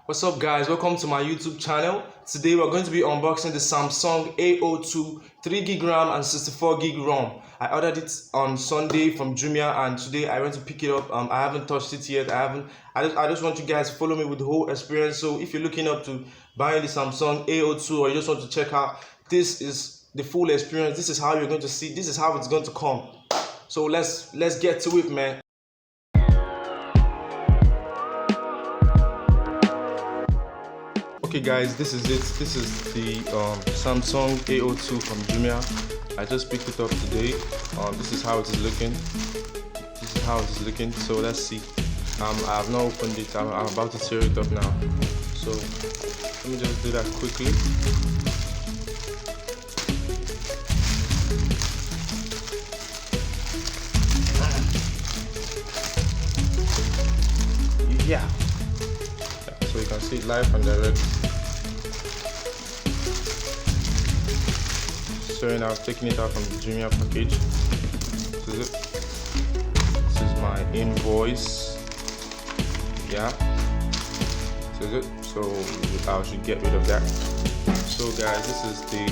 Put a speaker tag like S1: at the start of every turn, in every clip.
S1: What's up guys, welcome to my YouTube channel. Today we're going to be unboxing the Samsung A02 3GB RAM and 64GB ROM. I ordered it on Sunday from Jumia and today I went to pick it up. I haven't touched it yet. I just want you guys to follow me with the whole experience. So if you're looking up to buying the Samsung A02 or you just want to check out, this is the full experience. This is how you're going to see, this is how it's going to come. So let's get to it, man. Okay guys, this is it. This is the Samsung A02 from Jumia. I just picked it up today. This is how it is looking. So let's see. I have not opened it. I'm about to tear it up now. So let me just do that quickly. Yeah. So you can see it live and direct. Sorry, now taking it out from the Jumia package. This is it. This is my invoice. Yeah. This is it. So I should get rid of that. So guys, this is the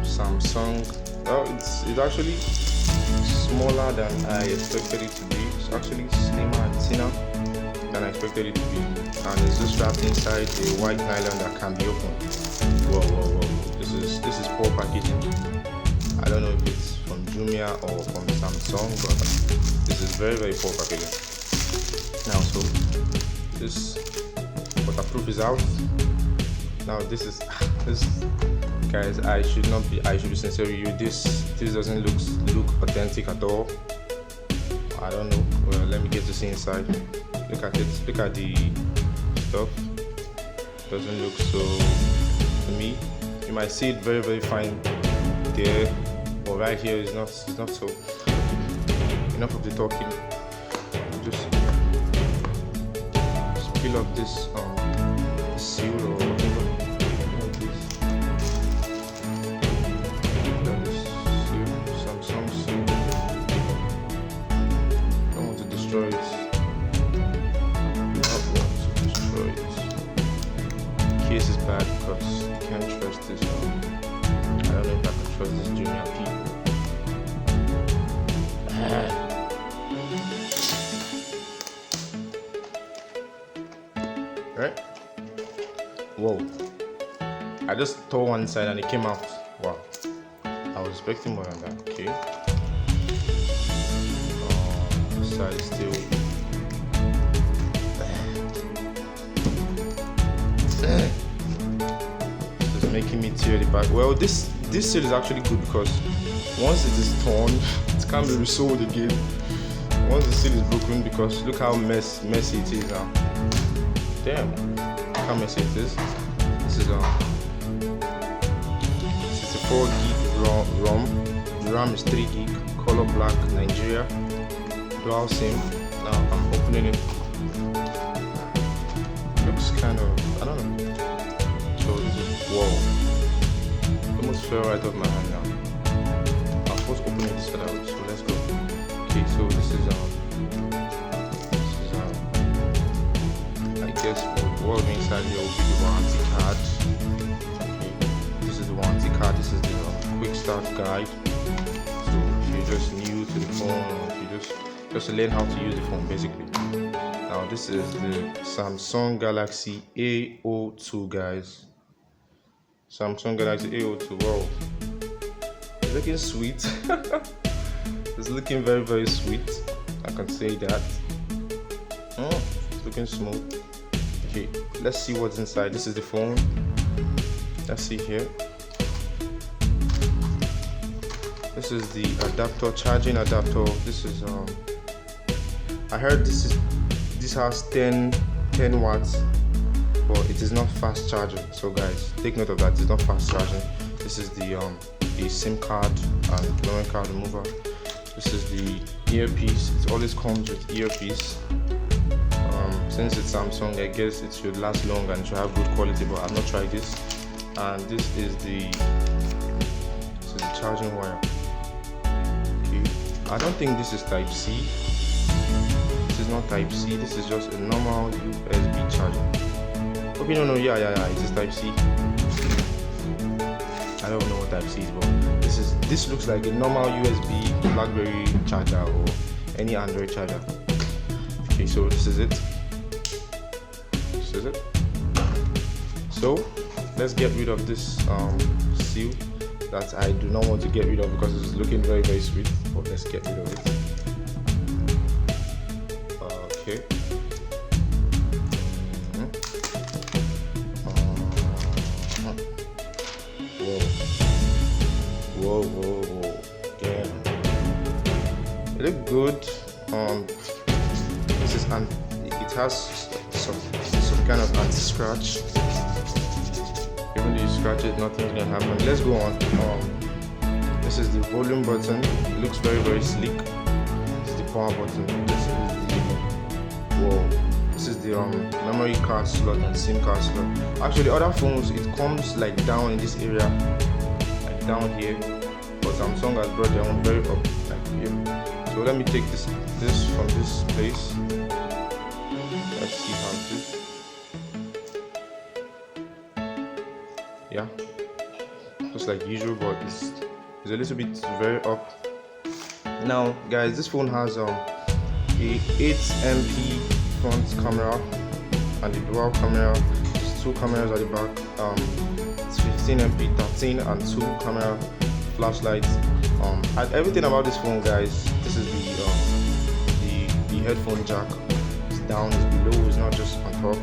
S1: Samsung. Oh, it's actually smaller than I expected it to be. It's actually slimmer and thinner than I expected it to be, and it's just wrapped inside a white nylon that can be opened. Whoa. This is poor packaging. I don't know if it's from Jumia or from Samsung, but this is very poor packaging. Now, so this waterproof is out. Now this guys, I should be sincere with you. This doesn't look authentic at all. I don't know. Well, let me get to see inside. Look at it. Look at the stuff. Doesn't look so to me. You might see it very fine there, but right here is not so. Enough of the talking. Just peel off this seal or whatever. Samsung seal. Don't want to destroy it. Case is bad because you can't trust this. I don't know if I can trust this Jumia people. Right? Whoa! I just tore one side and it came out. Wow! I was expecting more than that. Okay. This side is still. It's making me tear the back. Well, this seal is actually good because once it is torn, it can't be resoled again. Once the seal is broken, because look how messy it is now. Damn, look how messy it is. This is 64GB ROM. The RAM is 3GB. Color black, Nigeria. Dual SIM. Now I'm opening it. Looks kind of, I don't know. So this is, whoa, almost fell right off my hand now. I'm supposed to open it this other way, so let's go. Okay, so this is I guess what will be inside here will be the warranty card. Okay, this is the warranty card. This is the quick start guide. So if you're just new to the phone, or if you just to learn how to use the phone, basically. Now this is the Samsung Galaxy A02, guys. Samsung Galaxy A02. Wow, it's looking sweet. It's looking very sweet. I can say that. It's looking smooth. Okay, let's see what's inside. This is the phone. Let's see here. This is the adapter, charging adapter. This is I heard this has 10 watts, but it is not fast charging. So guys, take note of that. It's not fast charging. This is the SIM card and memory card remover. This is the earpiece. It always comes with earpiece. Since it's Samsung, I guess it should last long and should have good quality, but I've not tried this. And this is the charging wire. Okay, I don't think this is Type C. This is not Type C, this is just a normal USB charger. Okay, no, yeah, it is Type C. I don't know what Type C is, but this looks like a normal USB BlackBerry charger or any Android charger. Okay, so this is it. So let's get rid of this seal that I do not want to get rid of because it's looking very, very sweet. But let's get rid of it. Okay. Whoa. Yeah. It looks good. This is it has some kind of anti-scratch. Even though you scratch it, nothing's gonna happen. Let's go on. This is the volume button. It looks very, very sleek. This is the power button. This is the memory card slot and SIM card slot. Actually, other phones it comes like down in this area, like down here. But Samsung has brought their own very up like here. So let me take this from this place. Let's see how it is. Yeah, just like usual, but it's a little bit very up. Now guys, this phone has a 8MP front camera and the dual camera. There's 2 cameras at the back. It's 15MP 13 and 2 camera flashlights. And everything about this phone, guys, this is the headphone jack. It's down, it's below, it's not just on top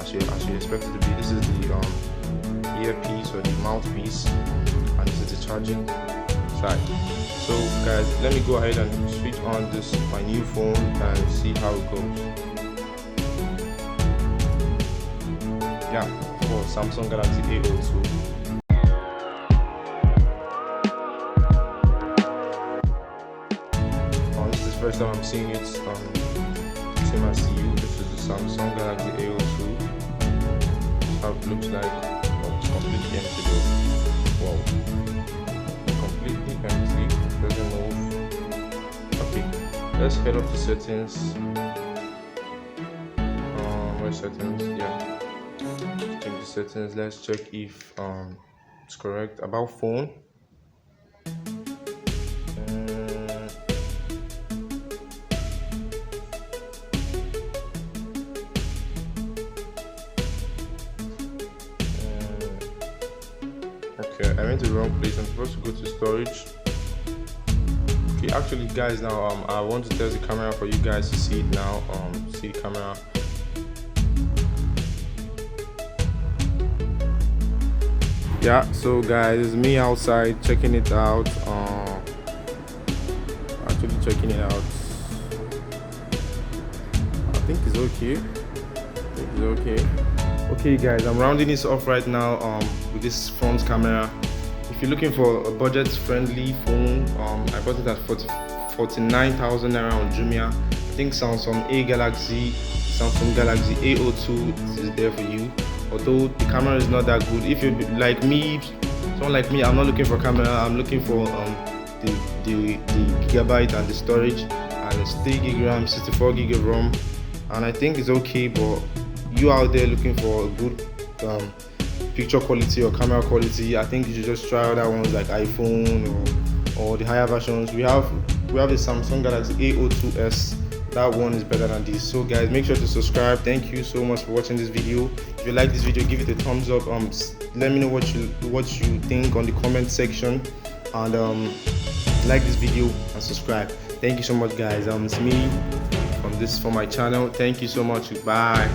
S1: as you expect it to be. This is the earpiece or the mouthpiece, and this is the charging side. So guys, let me go ahead and switch on my new phone and see how it goes. Yeah, for Samsung Galaxy A02. This is the first time I'm seeing it. Same as you. This is the Samsung Galaxy A02. How it looks like. Completely empty though. Wow. Completely empty. Doesn't move. Okay. Let's head up to settings. Where's settings? Yeah. Check the settings. Let's check if it's correct. About phone. Okay, I went to the wrong place. I'm supposed to go to storage. Okay, actually guys, now I want to test the camera for you guys to see it now. See the camera. Yeah, so guys, it's me outside checking it out. Actually checking it out. I think it's okay. Okay guys, I'm rounding this off right now with this front camera. If you're looking for a budget friendly phone, I bought it at 49,000 naira on Jumia. I think Samsung Galaxy A02 is there for you. Although the camera is not that good. If you like me, someone like me, I'm not looking for camera, I'm looking for the gigabyte and the storage, and it's 3 gig RAM, 64 gig of ROM, and I think it's okay. But you out there looking for a good picture quality or camera quality, I think you should just try other ones like iPhone or the higher versions. We have the Samsung Galaxy A02s. That one is better than this. So guys, make sure to subscribe. Thank you so much for watching this video. If you like this video, give it a thumbs up. Let me know what you think on the comment section, and like this video and subscribe. Thank you so much guys. It's me from my channel. Thank you so much. Bye.